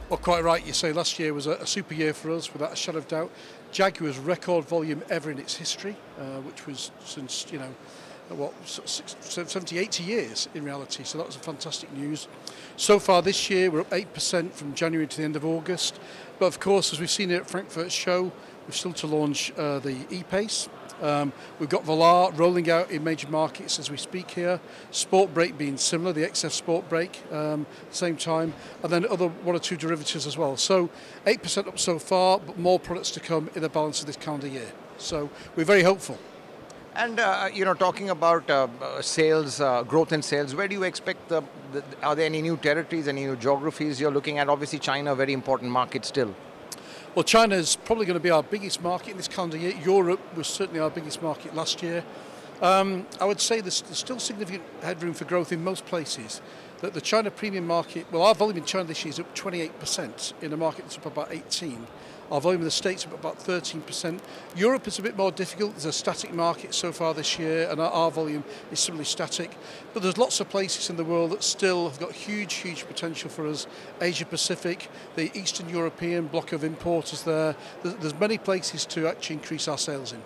Well, quite right. You say last year was a super year for us, without a shadow of doubt. Jaguar's record volume ever in its history, which was since, 70, 80 years in reality. So that was a fantastic news. So far this year, we're up 8% from January to the end of August. But of course, as we've seen here at Frankfurt Show, we're still to launch the E-Pace. We've got Velar rolling out in major markets as we speak here. Sport Brake being similar, the XF Sport Brake, same time, and then other one or two derivatives as well. So 8% up so far, but more products to come in the balance of this calendar year. So we're very hopeful. And talking about sales, growth in sales, where do you expect are there any new territories, any new geographies you're looking at? Obviously, China, a very important market still. Well, China is probably going to be our biggest market in this calendar year. Europe was certainly our biggest market last year. I would say there's still significant headroom for growth in most places. That the China premium market, well, our volume in China this year is up 28% in a market that's up about 18%. Our volume in the States is up about 13%. Europe is a bit more difficult. There's a static market so far this year, and our volume is similarly static. But there's lots of places in the world that still have got huge, huge potential for us. Asia Pacific, the Eastern European block of importers there. There's many places to actually increase our sales in.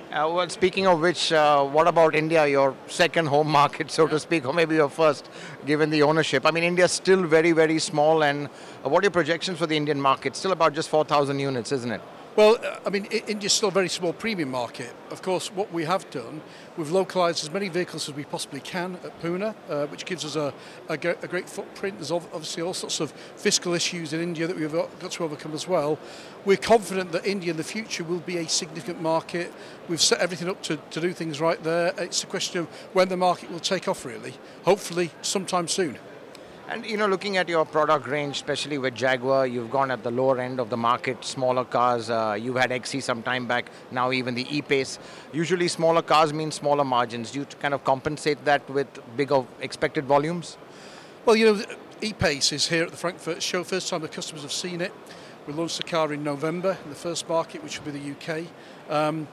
Well, speaking of which, what about India, your second home market, so to speak, or maybe your first, given the ownership? I mean, India's still very, very small, and what are your projections for the Indian market? Still about just 4,000 units, isn't it? Well, I mean, India's still a very small premium market. Of course, what we have done, we've localised as many vehicles as we possibly can at Pune, which gives us a great footprint. There's obviously all sorts of fiscal issues in India that we've got to overcome as well. We're confident that India in the future will be a significant market. We've set everything up to do things right there. It's a question of when the market will take off, really. Hopefully, sometime soon. And looking at your product range, especially with Jaguar, you've gone at the lower end of the market, smaller cars. You've had XC some time back, now even the E-Pace. Usually smaller cars mean smaller margins. Do you kind of compensate that with bigger expected volumes? Well, E-Pace is here at the Frankfurt Show. First time the customers have seen it. We launched the car in November in the first market, which will be the UK.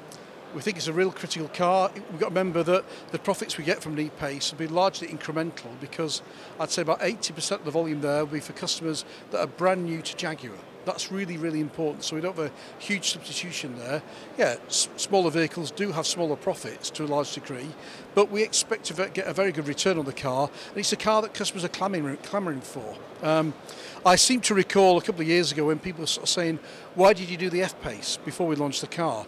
We think it's a real critical car. We've got to remember that the profits we get from an E-Pace will be largely incremental, because I'd say about 80% of the volume there will be for customers that are brand new to Jaguar. That's really, really important. So we don't have a huge substitution there. Yeah, smaller vehicles do have smaller profits to a large degree, but we expect to get a very good return on the car. And it's a car that customers are clamouring for. I seem to recall a couple of years ago when people were sort of saying, why did you do the F-Pace before we launched the car?